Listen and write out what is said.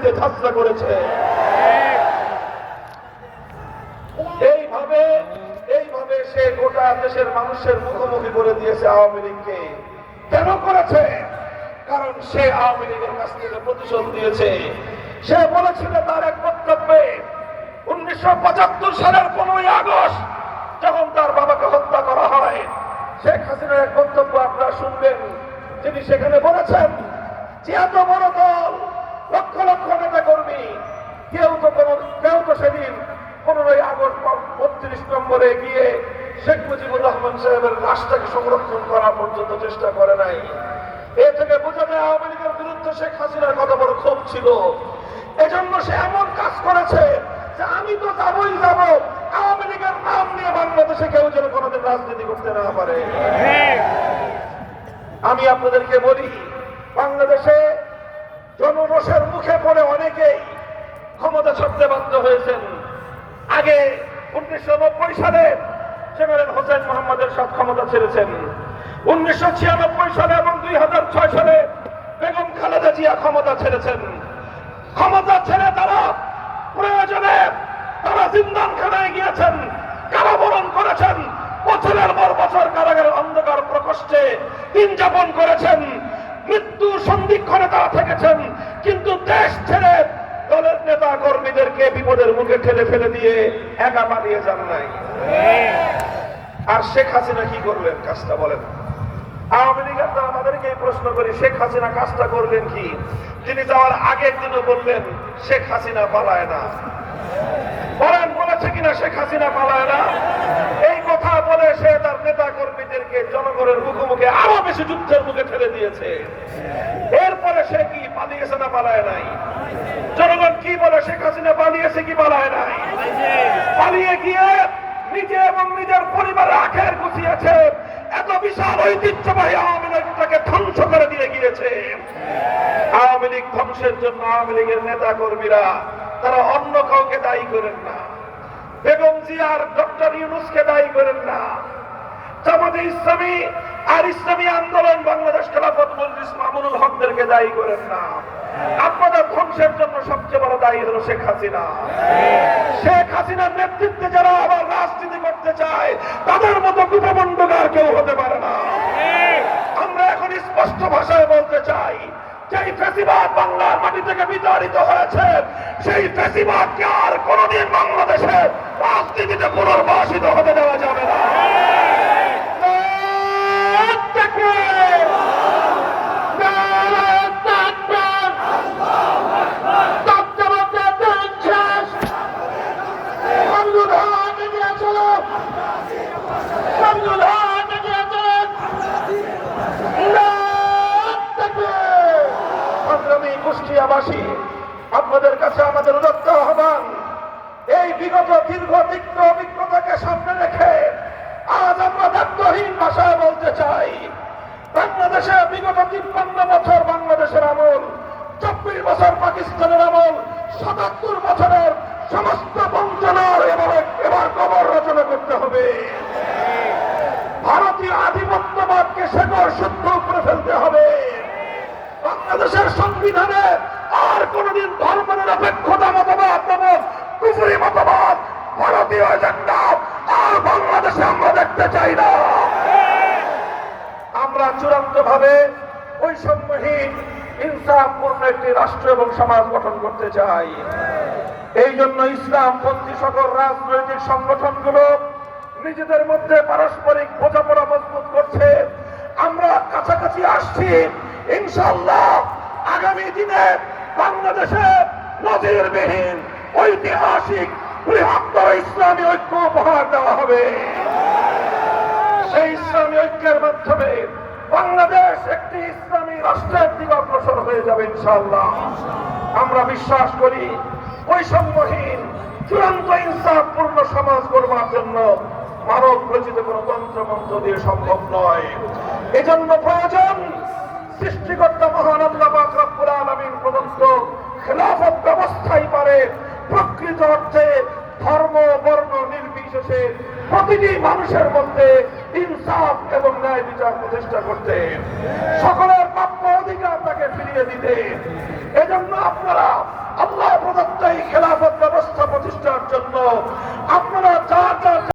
রাজনীতিতে যাত্রা করেছে। এইভাবে এইভাবে সে গোটা দেশের মানুষের মুখোমুখি করে দিয়েছে আওয়ামী লীগকে। কেন করেছে? কারণ সে আওয়ামী লীগের কাছ থেকে প্রতিশোধ দিয়েছে। সে বলেছিল তার এক বক্তব্যে 1975 সালের 15ই আগস্ট যখন তার বাবাকে হত্যা করা হয়, শেখ হাসিনার এক বক্তব্য আপনারা শুনবেন। তিনি সেখানে বলেছেন যে এত বড় দল, লক্ষ লক্ষ নেতা কর্মী, কেউ তো সেদিন 15ই আগস্ট 32 নম্বরে গিয়ে শেখ মুজিবুর রহমান সাহেবের লাশটাকে সংরক্ষণ করা পর্যন্ত চেষ্টা করে নাই। এ থেকে বোঝা যায় আওয়ামী লীগের বিরুদ্ধে শেখ হাসিনার কত বড় ক্ষোভ ছিল। এজন্য সে এমন কাজ করেছে যে আমি তো যাবই যাব, আওয়ামী লীগের নাম নিয়ে বাংলাদেশে কেউ যেন কোনোদিন রাজনীতি করতে না পারে। আমি আপনাদেরকে বলি, বাংলাদেশে জনরোষের মুখে পড়ে অনেকেই ক্ষমতা ছাড়তে বাধ্য হয়েছেন। আগে 1990 সালে জেনারেল হোসেন মোহাম্মদের সাথে ক্ষমতা ছেড়েছেন। 1996 সালে এবং 2006 সালে বেগম খালেদা জিয়া ক্ষমতা ছেড়েছেন। ক্ষমতা ছেড়ে তারা প্রয়োজনে তারা জিন্দানখানায় গিয়েছেন, কারাবরণ করেছেন, বছরের পর বছর কারাগারের অন্ধকার প্রকোষ্ঠে দিন যাপন করেছেন, মৃত্যু সন্ধিক্ষণে তারা থেকেছেন, কিন্তু দেশ ছেড়ে দলের নেতা কর্মীদেরকে বিপদের মুখে ঠেলে ফেলে দিয়ে একা পালিয়ে যান নাই। আর শেখ হাসিনা কি করলেন কাজটা বলেন? আওয়ামী লীগের তো আমাদেরকে প্রশ্ন করি, শেখ হাসিনা কাজটা করলেন কি? তিনি যাওয়ার আগের দিনও বললেন শেখ হাসিনা পালায় না। বলেন বলেছে কিনা শেখ হাসিনা পালায় না? এই কথা বলে সে তার নেতা কর্মীদেরকে জনগণের মুখোমুখি আরো বেশি যুদ্ধের মুখে ঠেলে দিয়েছে। এরপরে সে কি পালিয়েছে না পালায় নাই? জনগণ কি বলে, শেখ হাসিনা পালিয়েছে কি পালায় নাই? পালিয়ে গিয়ে নিজে এবং নিজের পরিবারের আখের গুছিয়েছে। এত বিশাল ঐতিহ্যবাহী আওয়ামী লীগটাকে ধ্বংস করে দিয়ে গিয়েছে। আওয়ামী লীগ ধ্বংসের জন্য আওয়ামী লীগের নেতা কর্মীরা তারা অন্য কাউকে দায়ী করেন না। বেগম জিয়ার ডক্টর ইউনূসকে দায়ী করেন না। জামাতে ইসলামী আর ইসলামী আন্দোলন বাংলাদেশ খেলাফত মজলিস মামুনুল হকদেরকে দায়ী করেন না। আপনাদের ধ্বংসের জন্য সবচেয়ে বড় দায়ী হলো শেখ হাসিনা। শেখ হাসিনার নেতৃত্বে যারা আবার রাজনীতি করতে চায় তাদের মতো কুপমণ্ডকার কেউ হতে পারে না। আমরা এখন স্পষ্ট ভাষায় বলতে চাই, যেই ফ্যাসিবাদ বাংলার মাটি থেকে বিতাড়িত হয়েছে, সেই ফ্যাসিবাদকে আর কোনদিন বাংলাদেশে রাজনীতিতে পুনর্বাসিত হতে দেওয়া যাবে না। কুষ্টিয়াবাসী, আপনাদের কাছে আমাদের উদাত্ত আহ্বান, এই বিগত দীর্ঘ তিক্ত অভিজ্ঞতাকে সামনে রেখে আজ আমরা দায়িত্বহীন ভাষায় বলতে চাই, বাংলাদেশে বিগত 53 বছর বাংলাদেশের আমল, 24 বছর পাকিস্তানের আমল, 77 বছরের সমস্ত বঞ্চনার এবার কবর রচনা করতে হবে। ভারতীয় আধিপত্যবাদকে শেকড় শুদ্ধ করে ফেলতে হবে। বাংলাদেশের সংবিধানে আর কোনদিন ধর্ম নিরপেক্ষতা মতবাদ নামক কুফরি মতবাদ, ভারতীয় এজেন্ডা আর বাংলাদেশে আমরা দেখতে চাই না। আমরা চূড়ান্ত ভাবে বৈষম্যহীন ইনসাফপূর্ণ একটি রাষ্ট্র এবং সমাজ গঠন করতে চাই। এই জন্য ইসলামপন্থী সকল রাজনৈতিক সংগঠনগুলো নিজেদের মধ্যে পারস্পরিক বোঝাপড়া মজবুত করছে। আমরা কাছাকাছি আসছি। ইনশাআল্লাহ আগামী দিনে বাংলাদেশে নজিরবিহীন ঐতিহাসিক বৃহত্তর ইসলামী ঐক্য উপহার দেওয়া হবে। সেই ইসলামী ঐক্যের মাধ্যমে বাংলাদেশ একটি ইসলামী রাষ্ট্রের দিকে অগ্রসর হয়ে যাবে ইনশাআল্লাহ। আমরা বিশ্বাস করি বৈষম্যহীন চূড়ান্ত ইনসাফপূর্ণ সমাজ গড়বার জন্য মানব রচিত কোন তন্ত্রমন্ত্র দিয়ে সম্ভব নয়। এজন্য প্রয়োজন সৃষ্টিকর্তা মহান আল্লাহ পাক রব্বুল আলামিন প্রদত্ত খেলাফত ব্যবস্থাই পারে প্রকৃত অর্থে ধর্ম বর্ণ নির্বিশেষে প্রতিটি মানুষের মধ্যে ইনসাফ এবং ন্যায় বিচার প্রতিষ্ঠা করতে, সকলের প্রাপ্য অধিকার তাকে ফিরিয়ে দিতে। সেজন্য আপনারা আল্লাহ প্রদত্ত এই খেলাফত ব্যবস্থা প্রতিষ্ঠার জন্য আপনারা যা যা